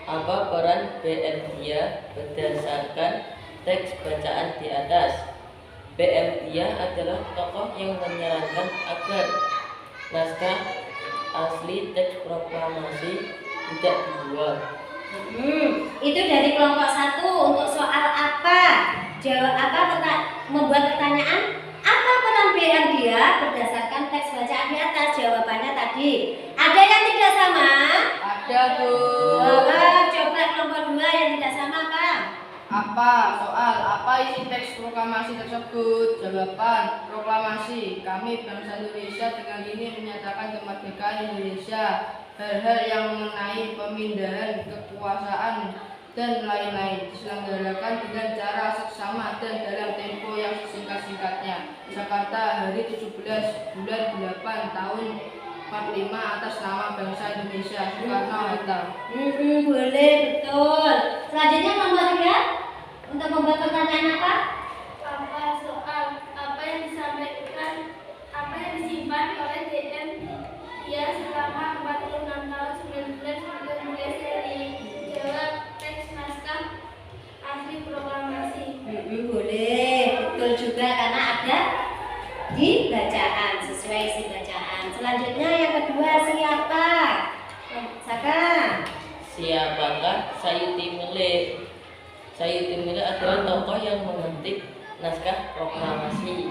Apa peran BM Dia berdasarkan teks bacaan di atas? BM Dia adalah tokoh yang menyarankan agar naskah asli teks proklamasi tidak dibuang. Itu dari kelompok 1 untuk soal apa? Jawab membuat pertanyaan apa peran BM Dia berdasarkan teks bacaan di atas. Jawabannya tadi. Ada yang tidak sama? Ada, Bu. Coba kelompok 2 yang tidak sama, Kang. Apa? Soal apa isi teks proklamasi tersebut? Jawaban: proklamasi. Kami bangsa Indonesia dengan ini menyatakan kemerdekaan Indonesia. Hal-hal yang mengenai pemindahan kekuasaan dan lain-lain diselenggarakan dengan cara seksama dan dalam tempo yang singkat-singkatnya. Jakarta, hari 17 bulan 8 tahun 45 atas nama bangsa Indonesia. Soekarno-Hatta. Boleh, betul. Selanjutnya kelompok 3 untuk membuat pertanyaan apa? Soal apa yang disimpan oleh BM Dia selama 46 tahun 9 bulan mulai dari jawab teks naskah asli proklamasi. Boleh, betul juga karena ada di bacaan, sesuai isi bacaan. Selanjutnya yang kedua siapa? Saka. Siapakah Sayuti Milik? Sayuti Milik adalah tokoh yang mengetik naskah proklamasi.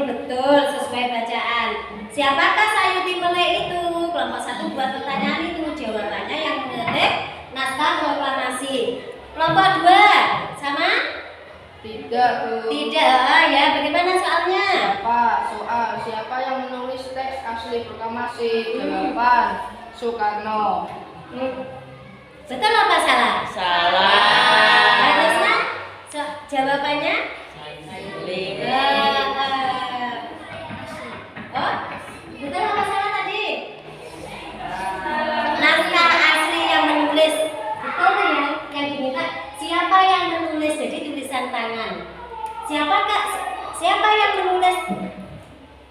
Betul, sesuai bacaan. Siapakah Sayuti Milik itu? Kelompok 1 buat pertanyaan itu. Jawabannya yang mengetik naskah proklamasi. Kelompok 2 sama? Tidak, Bu. Tidak, ya. Bagaimana soalnya? Soal siapa yang menulis teks asli proklamasi? Jawaban: Soekarno. Betul apa salah? Salah. Harusnya jawabannya? Sayuti Oh, betul apa salah tadi? Naskah asli yang menulis. Betul ya? Yang diminta siapa yang menulis? Jadi tulisan tangan. Siapa yang menulis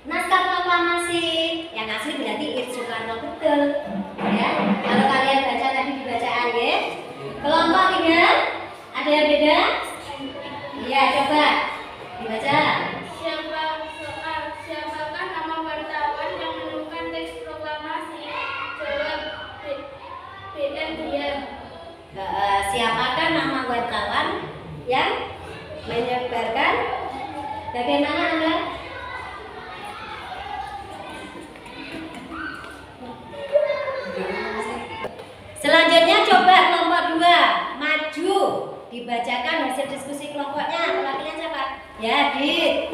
naskah proklamasi? Yang asli berarti Soekarno, betul. Ya, kalau kalian baca tadi di bacaan ya. Kelompok 3 ada yang beda? Iya, coba dibaca. Siapakah nama wartawan yang menemukan teks proklamasi? Jawab BM Dia. Siapakah nama wartawan yang menyebarkan? Bagaimana Anda? Selanjutnya coba kelompok 2 maju dibacakan hasil diskusi kelompoknya. Pelakunya siapa? Ya, Dit.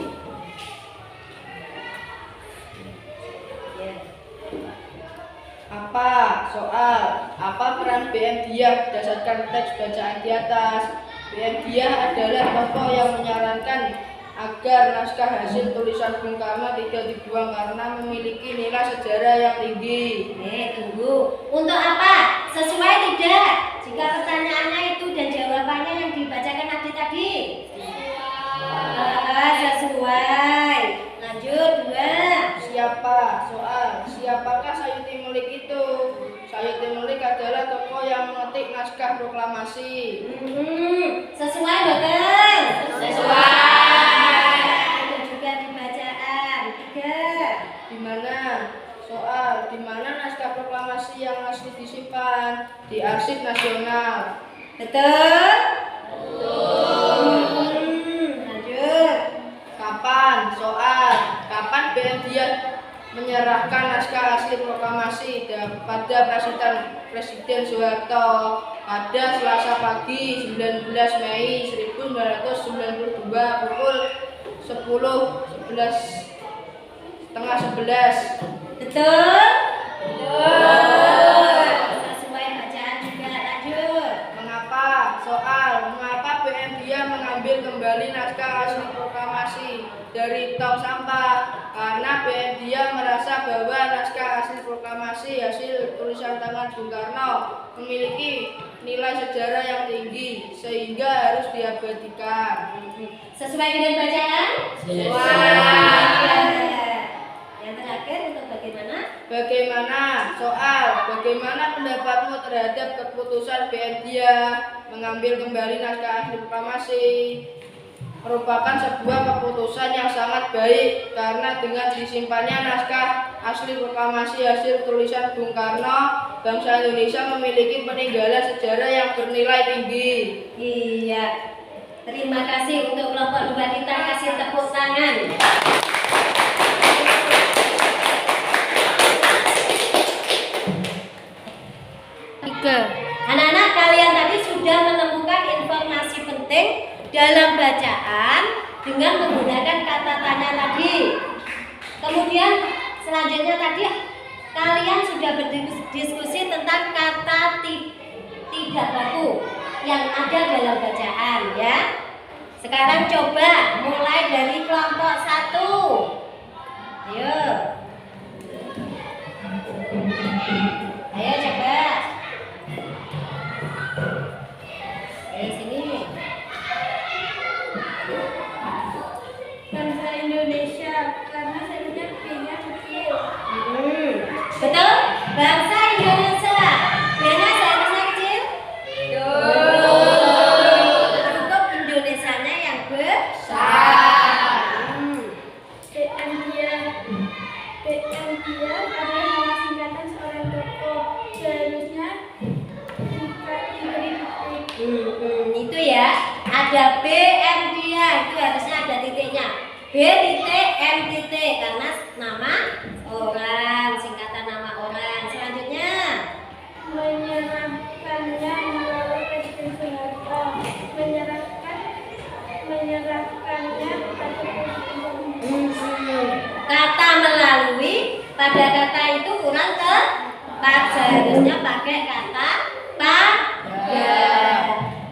Apa? Soal apa peran BM Dia berdasarkan teks bacaan di atas? BM Dia adalah tokoh yang menyarankan agar naskah hasil tulisan Bung Karno tidak dibuang karena memiliki nilai sejarah yang tinggi. Tunggu. Untuk apa? Sesuai tidak? Jika pertanyaannya itu dan jawabannya yang dibacakan tadi. Sesuai. Lanjut 2. Siapa? Soal siapakah Sayuti Milik itu? Sayuti Milik adalah tokoh yang mengetik naskah proklamasi. Sesuai betul? Sesuai. Itu juga di bacaan 3. Di mana naskah proklamasi yang asli disimpan? Di Arsip Nasional. Betul? Lanjut. Kapan? Kapan BM Dia menyerahkan naskah asli proklamasi pada Presiden Soeharto? Pada Selasa pagi 19 Mei 1992 pukul 10.11. Betul? Sesuai bacaan juga. Lanjut. Mengapa BM Dia mengambil kembali naskah asli proklamasi dari tong sampah? Karena BM Dia merasa bahwa naskah asli proklamasi hasil tulisan tangan Bung Karno memiliki nilai sejarah yang tinggi sehingga harus diabadikan. Sesuai dengan bacaan? Sesuai. Yang terakhir untuk bagaimana? Bagaimana pendapatmu terhadap keputusan BNDIA mengambil kembali naskah asli proklamasi? Merupakan sebuah keputusan yang sangat baik karena dengan disimpannya naskah asli proklamasi hasil tulisan Bung Karno, bangsa Indonesia memiliki peninggalan sejarah yang bernilai tinggi. Iya. Terima kasih untuk kelompok 2 kita, kasih tepuk tangan. Anak-anak, kalian tadi sudah menemukan informasi penting dalam bacaan dengan menggunakan kata tanya tadi. Kemudian selanjutnya tadi kalian sudah berdiskusi tentang kata tidak baku yang ada dalam bacaan ya. Sekarang coba mulai dari kelompok 1. Ayo. Ayo coba. Sini. Bangsa Indonesia karena sebenarnya B-nya kecil. Betul? Bangsa Indonesia. B-nya seharusnya kecil? Cukup Indonesianya yang besar. PM dia adalah nama singkatan seorang tokoh. Seharusnya diberi titik. Itu ya. Ada B, M dia, itu harusnya ada titiknya. B titik, M titik karena nama orang, singkatan nama orang. Selanjutnya Menyerahkannya melalui Presiden Soeharto. Menyerahkannya pada Presiden. kata melalui, pada kata itu kurang tepat, seharusnya pakai kata pada.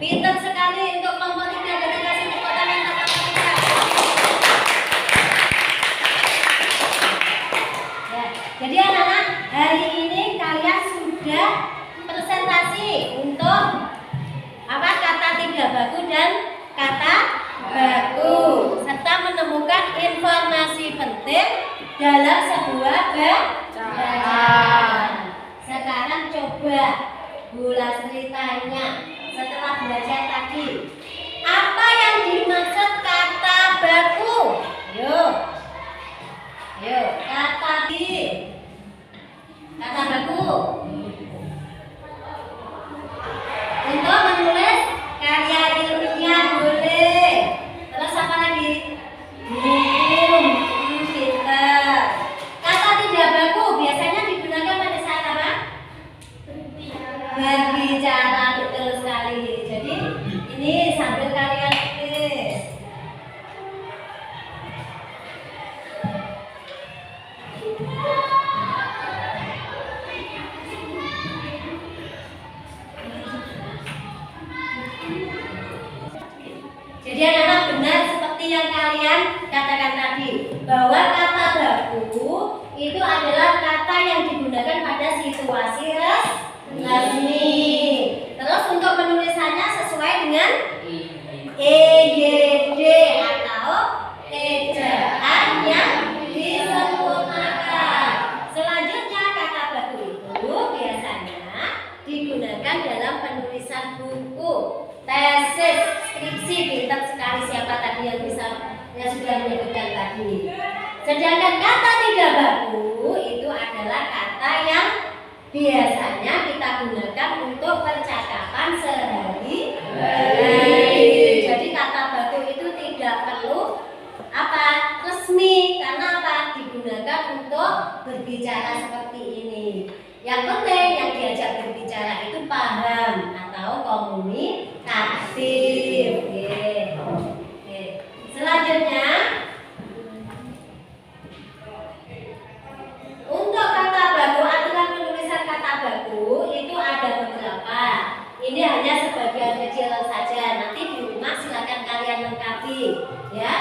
Pintar sekali untuk kelompok 3, dari kasih tepuk tangan untuk kelompok 3. Ya, jadi anak-anak, hari ini kalian sudah presentasi untuk apa, kata tidak baku dan kata baku, serta menemukan informasi penting dalam sebuah bacaan. Sekarang coba ulas ceritanya setelah belajar tadi. Apa yang dimaksud kata baku? Ayo, kata baku. Untuk menulis karya ilmiah boleh. Terus apa lagi? Pintar. Kata tidak baku biasanya digunakan pada saat apa? Berbicara, betul sekali. Jadi ini sambil kalian tulis. Jadi anak-anak, benar seperti yang kalian katakan tadi, bahwa kata baku itu adalah kata yang digunakan pada situasi resmi. Terus untuk penulisannya sesuai dengan EYD atau ejaan yang disempurnakan. Selanjutnya kata baku itu biasanya digunakan dalam penulisan buku, tesis, skripsi. Pintar sekali siapa tadi yang sudah menyebutkan tadi. Sedangkan kata tidak baku itu adalah kata yang biasanya kita gunakan untuk percakapan sehari-hari. Jadi kata baku itu tidak perlu apa, resmi, karena apa, digunakan untuk berbicara seperti ini. Yang penting yang diajak berbicara itu paham atau komunikatif. Oke. Selanjutnya untuk kata baku, aturan penulisan kata baku itu ada beberapa. Ini hanya sebagian kecil saja. Nanti di rumah silakan kalian lengkapi, ya.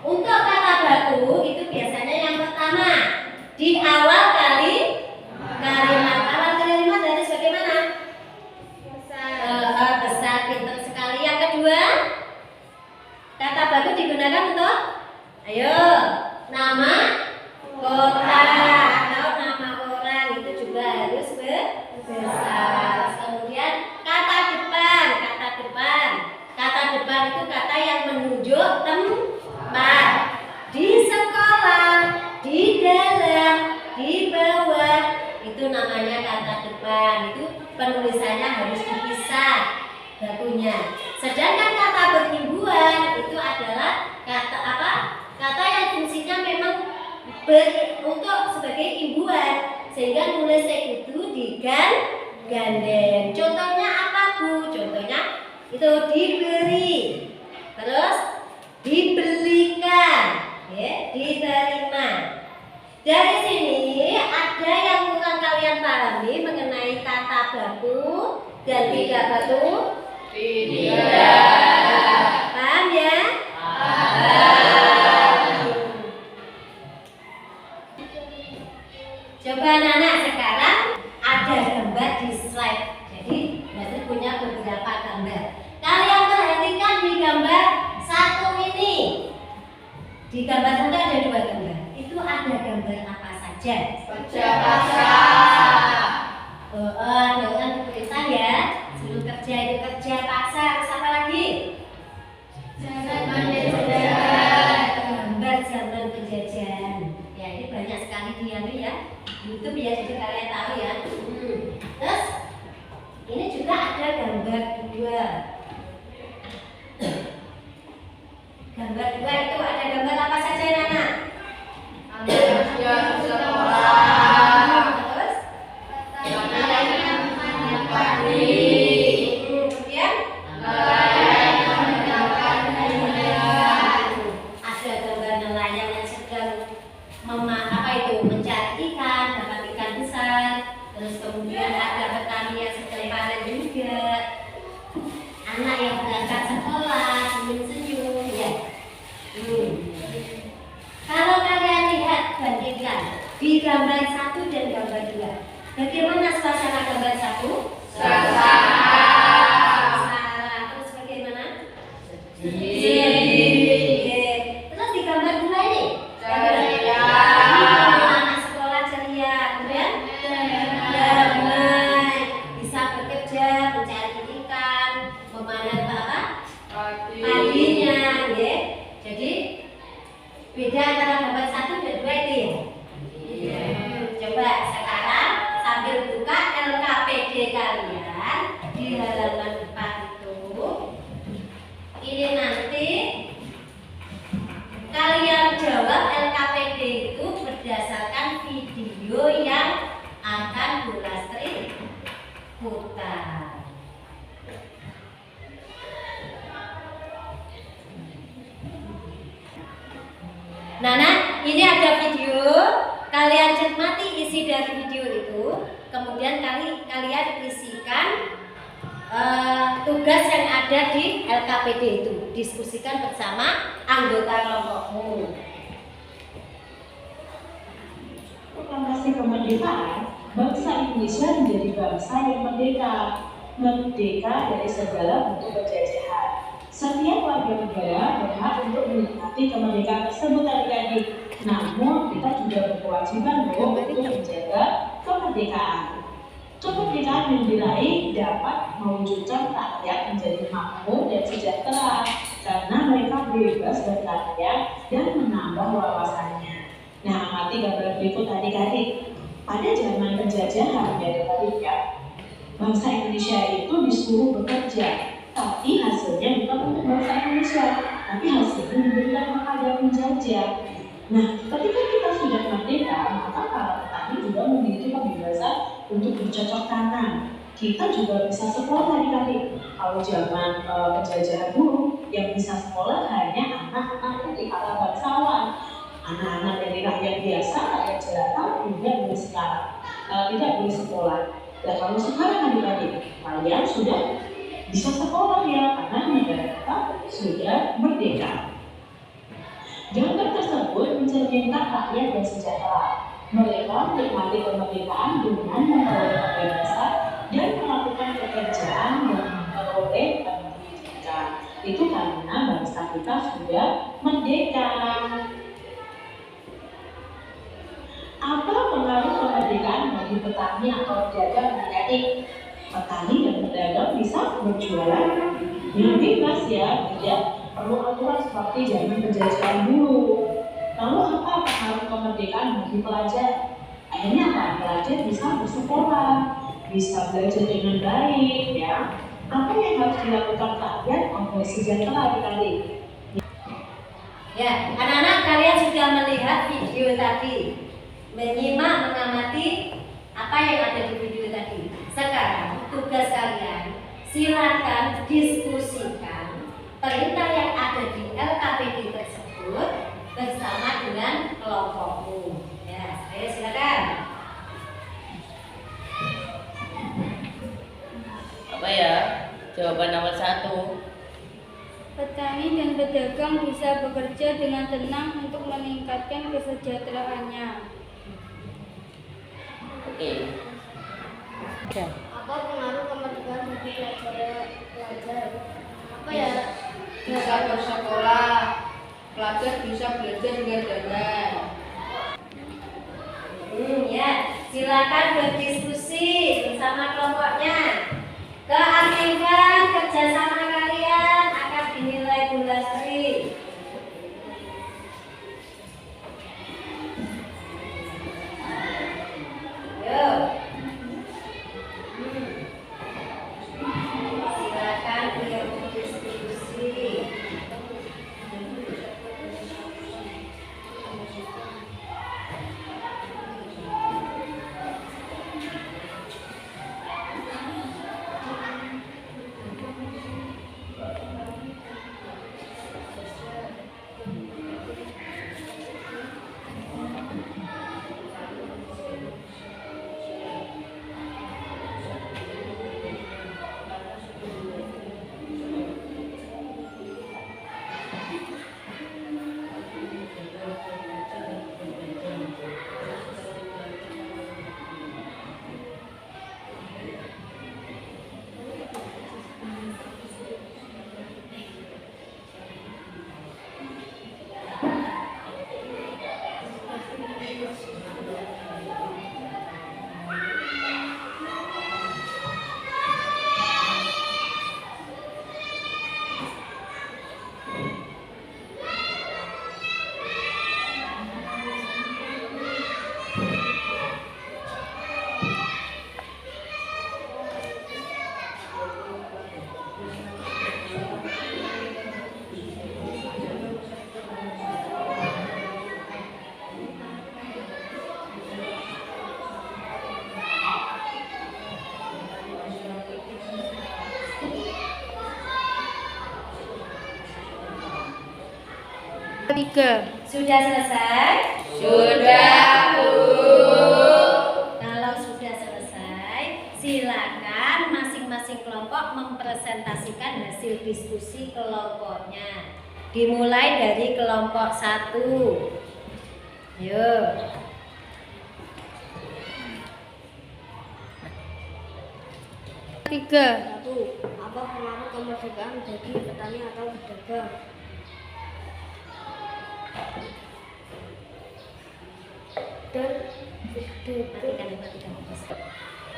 Untuk kata baku itu biasanya yang pertama di awal kalimat. Awal kalimat dari bagaimana? Besar, pintar sekali. Yang kedua, kata baku digunakan untuk, ayo, nama kota atau nama orang. itu namanya kata depan. Itu penulisannya harus dipisah bakunya. Sedangkan kata berimbuan itu adalah kata apa? Kata yang fungsinya memang untuk sebagai imbuan, sehingga nulisnya itu digandeng. Contohnya apa Bu? Contohnya itu diberi, terus dibelikan, ya, diterima. Dari sini ada yang kurang kalian pahami mengenai kata baku dan tidak baku? Tidak. Paham ya? Coba anak-anak sekarang ada gambar di slide. Jadi Nasri punya beberapa gambar. Kalian perhatikan di gambar satu ini. Di gambar satu ada dua gambar. Itu ada gambar apa saja? Kerja paksa. Dengan perintah ya. Sebelum kerja itu kerja paksa. Terus apa lagi? Zaman penjajahan. Gambar zaman penjajahan. Ya ini banyak sekali ya. YouTube ya, jadi kalian tahu ya. Terus ini juga ada gambar dua. Gambar dua itu ada gambar apa saja Nana? Kerja sekolah. Terus Pagi. kemudian ada gambar nelayan yang sedang mencari ikan, dapat ikan besar. Terus kemudian ada petani yang sedang panen juga. Anak yang berangkat sekolah senyum-senyum ya. Kalau kalian lihat bandingkan di gambar satu dan gambar dua, bagaimana suasana gambar satu? Terus bagaimana? Terus di gambar dua ini? Ceria. Anak sekolah ceria, kemudian damai, bisa bekerja, mencari ikan, memanen apa? Padinya, ya. Jadi beda antara gambar satu dan dua itu ya. Coba sekarang sambil buka LKPD kalian di halaman 4 itu. Ini nanti kalian jawab LKPD itu berdasarkan video yang akan Bu Lastri putar. Nana, ini ada video. Kalian cermati isi dari video itu. Kemudian kalian isikan tugas yang ada di LKPD itu. Diskusikan bersama anggota kelompokmu. Proklamasi kemerdekaan, bangsa Indonesia menjadi bangsa yang merdeka dari segala bentuk penjajahan. Setiap warga negara berhak untuk menikmati kemerdekaan tersebut adik-adik. Namun kita juga berkewajiban untuk menjaga kemerdekaan. Kemerdekaan yang diraih dapat mewujudkan rakyat menjadi makmur dan sejahtera karena mereka bebas berkarya dan menambah wawasannya. Nah, amati gambar berikut adik-adik. Pada zaman penjajahan ya adik-adik ya, bangsa Indonesia itu disuruh bekerja, tapi hasilnya bukan untuk bangsa Indonesia, tapi hasilnya diberikan kepada penjajah. Nah, ketika kita sudah merdeka, maka para petani juga memiliki kebebasan untuk bercocok tanam. Kita juga bisa sekolah adik-adik. Kalau zaman penjajahan dulu, yang bisa sekolah hanya anak-anak dari para bangsawan. Anak-anak dari rakyat biasa, rakyat jelata tidak boleh sekolah. Tidak boleh sekolah. Dan kalau sekarang adik-adik, kalian sudah bisa sekolah ya, karena negara kita sudah merdeka. Gambar tersebut mencerminkan rakyat yang sejahtera. Mereka menikmati kemerdekaan dengan memperoleh kebebasan dan melakukan pekerjaan yang memperoleh pendidikan. Itu karena bangsa kita sudah merdeka. Apa pengaruh kemerdekaan bagi petani atau pedagang adik-adik? Petani dan pedagang bisa berjualan yang bebas ya, tidak perlu aturan seperti zaman penjajahan dulu. Lalu apa pengaruh kemerdekaan bagi pelajar? Akhirnya apa? adik bisa bersekolah, bisa belajar dengan baik ya. Apa yang harus dilakukan kalian agar sejahtera adik-adik? Ya, anak-anak kalian sudah melihat video tadi, menyimak, mengamati apa yang ada di video tadi. Sekarang tugas kalian, silakan diskusikan perintah yang ada di LKPD tersebut bersama dengan kelompokmu. Ya, ayo silakan. Apa ya? Jawaban nomor 1. Petani dan pedagang bisa bekerja dengan tenang untuk meningkatkan kesejahteraannya. Oke. Apa pengaruh kemerdekaan bagi pelajar? Apa ya? Bisa bersekolah, pelajar bisa belajar dengan damai. Ya, silakan berdiskusi bersama kelompoknya. Keaktifan kerjasama kalian akan dinilai Bu Lastri. Yuk. Silakan beliau berdiskusi. Sudah selesai? Sudah, Bu. Kalau sudah selesai, silakan masing-masing kelompok mempresentasikan hasil diskusi kelompoknya. Dimulai dari kelompok 1. Yuk. Satu, apa pengaruh kemerdekaan bagi petani atau pedagang? Dan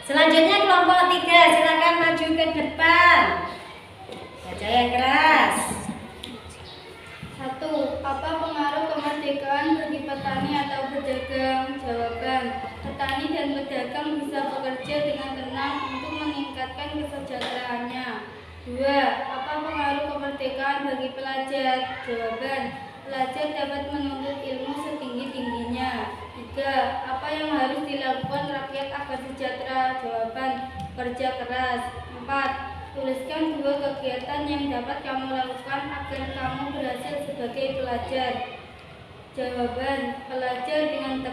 Selanjutnya kelompok 3, silakan maju ke depan. Baca yang keras. Satu, apa pengaruh kemerdekaan bagi petani atau pedagang? Jawaban, petani dan pedagang bisa bekerja dengan tenang untuk meningkatkan kesejahteraannya. 2. Apa pengaruh kemerdekaan bagi pelajar? Jawaban, pelajar dapat menuntut ilmu setinggi-tingginya. 3. Apa yang harus dilakukan rakyat agar sejahtera? Jawaban, kerja keras. 4. Tuliskan 2 kegiatan yang dapat kamu lakukan agar kamu berhasil sebagai pelajar. Jawaban, belajar dengan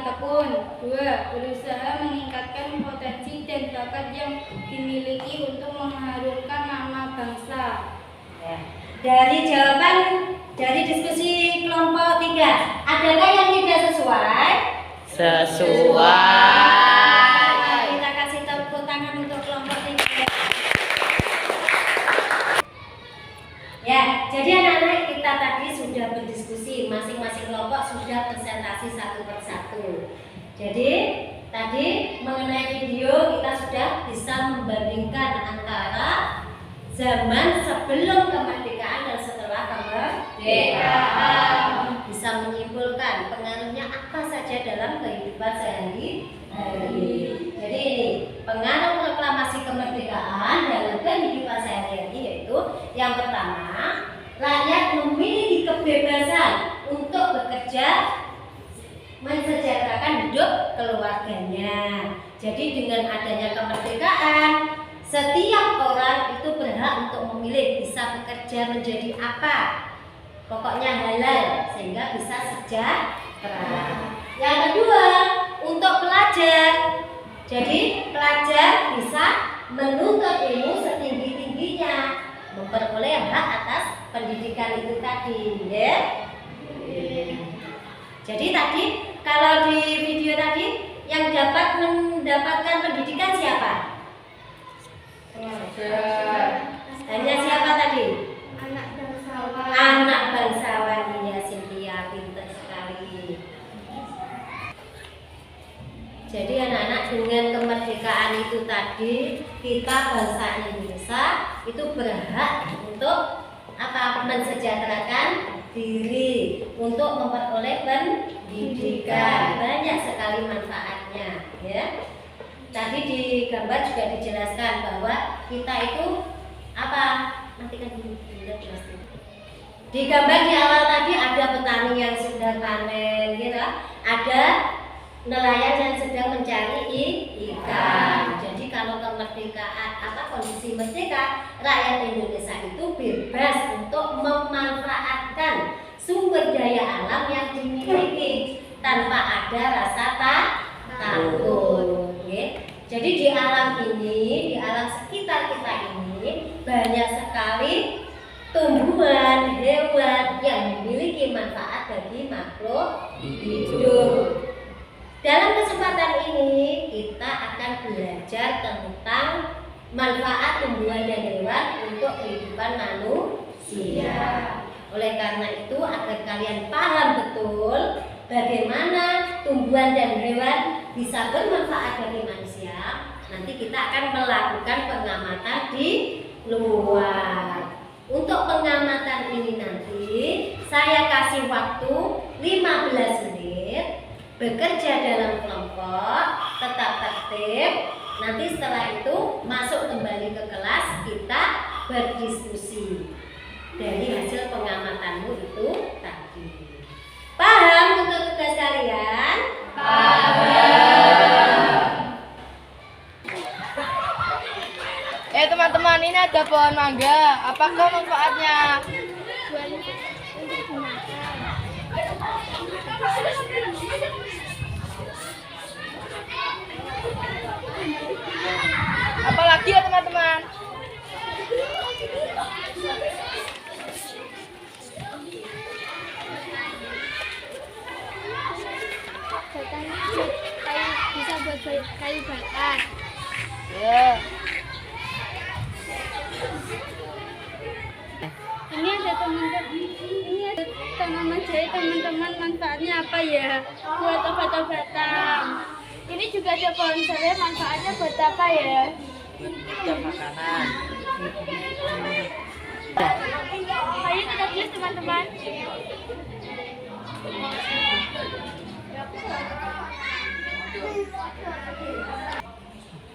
tekun. 2. Berusaha meningkatkan potensi dan bakat yang dimiliki untuk mengharumkan nama bangsa. Ya. Dari jawaban dari diskusi kelompok 3, adakah yang tidak sesuai? Sesuai. Kita kasih tepuk tangan untuk kelompok 3. Ya, jadi anak-anak kita tadi sudah berdiskusi, masing-masing kelompok sudah presentasi satu persatu. Jadi tadi mengenai video kita sudah bisa membandingkan antara zaman sebelum kemerdekaan dan setelah kemerdekaan. Bisa menyimpulkan pengaruhnya apa saja saja dalam kehidupan sehari-hari. Jadi ini pengaruh proklamasi kemerdekaan dalam kehidupan sehari-hari yaitu yang pertama, rakyat memiliki kebebasan untuk bekerja, mensejahterakan hidup keluarganya. Jadi dengan adanya kemerdekaan, setiap orang itu berhak untuk memilih bisa bekerja menjadi apa. Pokoknya halal sehingga bisa sejahtera. Yang kedua, untuk pelajar. Jadi pelajar bisa menuntut ilmu setinggi-tingginya, memperoleh hak atas pendidikan itu tadi, ya. Jadi tadi kalau di video tadi yang dapat mendapatkan pendidikan siapa? Hanya siapa tadi? Anak bangsawan. Anak bangsawan, ya Cynthia, pintar sekali. Jadi anak-anak dengan kemerdekaan itu tadi kita bangsa Indonesia itu berhak untuk apa? Mensejahterakan diri, untuk memperoleh pendidikan. Banyak sekali manfaatnya, ya. Tadi di gambar juga dijelaskan bahwa kita itu apa? Matikan dulu, jelasin. Di gambar di awal tadi ada petani yang sudah panen, gitu. Ada nelayan yang sedang mencari ikan. Jadi kalau kemerdekaan kondisi merdeka, rakyat Indonesia itu bebas untuk memanfaatkan sumber daya alam yang dimiliki tanpa ada rasa takut. Jadi di alam ini, di alam sekitar kita ini banyak sekali tumbuhan, hewan yang memiliki manfaat bagi makhluk hidup. Dalam kesempatan ini kita akan belajar tentang manfaat tumbuhan dan hewan untuk kehidupan manusia. Oleh karena itu, agar kalian paham betul bagaimana tumbuhan dan hewan bisa bermanfaat bagi manusia, nanti kita akan melakukan pengamatan di luar. Untuk pengamatan ini nanti saya kasih waktu 15 menit, bekerja dalam kelompok, tetap tertib. Nanti setelah itu masuk kembali ke kelas, kita berdiskusi dari hasil pengamatanmu itu tadi. Paham untuk tugas kalian? Teman-teman, ini ada pohon mangga. Apakah manfaatnya? Buahnya untuk dimakan. Apalagi ya teman-teman? Batangnya bisa buat kayu bakar. Ya. Ini ada tanaman jahe teman-teman, manfaatnya apa ya? Buat obat-obatan. Ini juga ada pohon serai, manfaatnya buat apa ya? Untuk makanan. Ayo kita tulis teman-teman.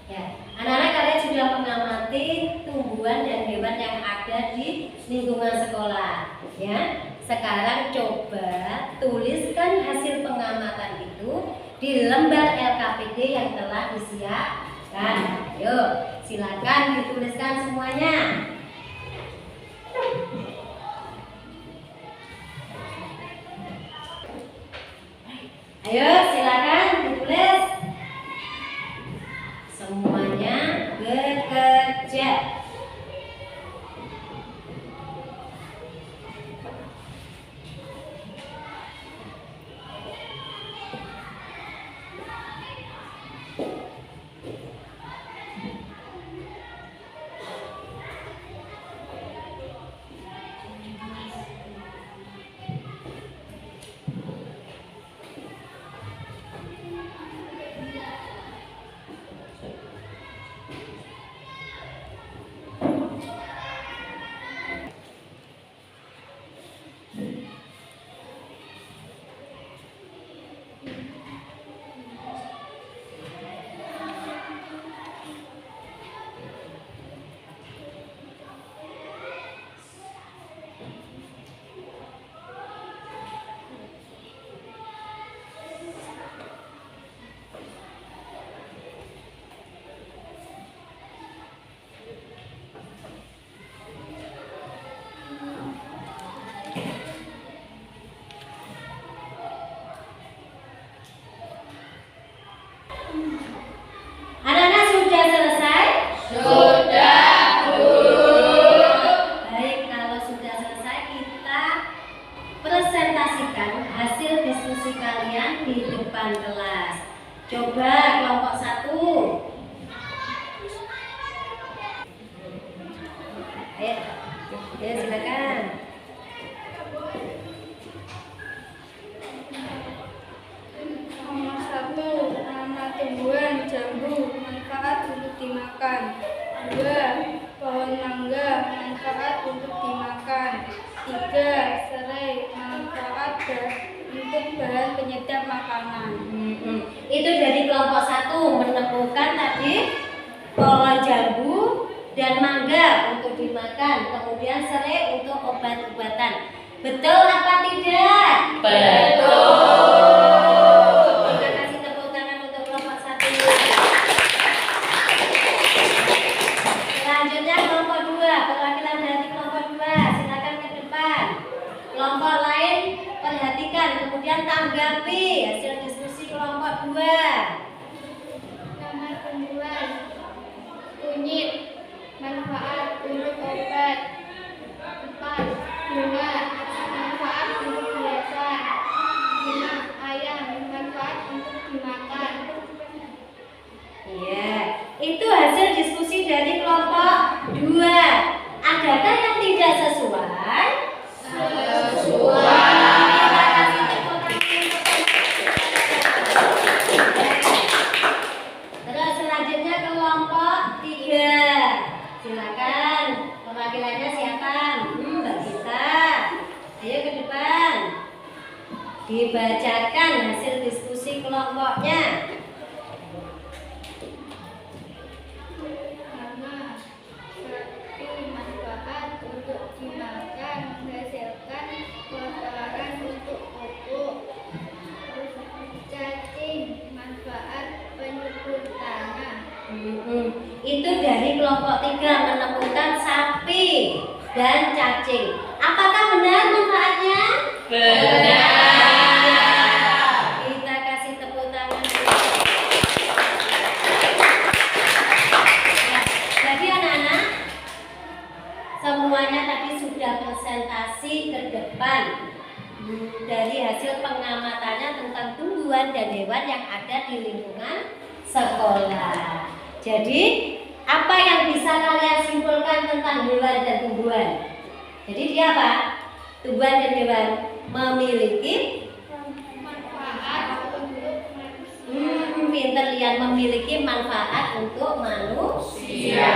Ya, anak-anak kalian sudah mengamati tumbuhan dan hewan yang ada di lingkungan sekolah, ya. Sekarang coba tuliskan hasil pengamatan itu di lembar LKPD yang telah disiapkan. Ayo, silakan dituliskan semuanya. Ayo, silakan ditulis. Semuanya bekerja. Anak-anak sudah selesai? Sudah, Bu. Baik, kalau sudah selesai kita presentasikan hasil diskusi kalian di depan kelas. Coba kelompok 1. Ayo, silakan. Nomor 1, nama tumbuhan jambu, manfaat untuk dimakan. 2, pohon mangga, manfaat untuk dimakan. 3, serai, manfaat untuk bahan penyedap makanan. Itu dari kelompok 1 menemukan tadi pohon jambu dan mangga untuk dimakan, kemudian serai untuk obat-obatan. Betul apa tidak? Betul. Kita kasih tepuk tangan untuk kelompok 1. Selanjutnya kelompok 2, perwakilan dari kelompok 2 silakan ke depan. Kelompok lain perhatikan, kemudian tanggapi hasil diskusi kelompok 2. Nama tumbuhan kunyit, manfaat untuk obat. 4, bunga, manfaat untuk hiasan. 5, ayam, manfaat untuk dimakan. Iya, itu hasil diskusi dari kelompok 2. Adakah yang tidak sesuai? Sesuai. Kita kasih tepuk tangan. Terus selanjutnya kelompok 3. Silakan, perwakilannya siapa? Mbak Gita. Ayo ke depan. Dibacakan hasil diskusi kelompoknya. Nama 1, manfaat untuk dimakan, menghasilkan kotoran untuk pupuk. Cacing, manfaat penyubur tanah. Itu dari kelompok 3 menemukan sapi dan cacing. Apakah benar manfaatnya? Kita kasih tepuk tangan. Ya, jadi anak-anak semuanya tadi sudah presentasi ke depan dari hasil pengamatannya tentang tumbuhan dan hewan yang ada di lingkungan sekolah. Jadi apa yang bisa kalian simpulkan tentang hewan dan tumbuhan? Jadi dia apa? Tumbuhan dan hewan memiliki Manfaat untuk manusia. pinter lihat, memiliki manfaat untuk manusia.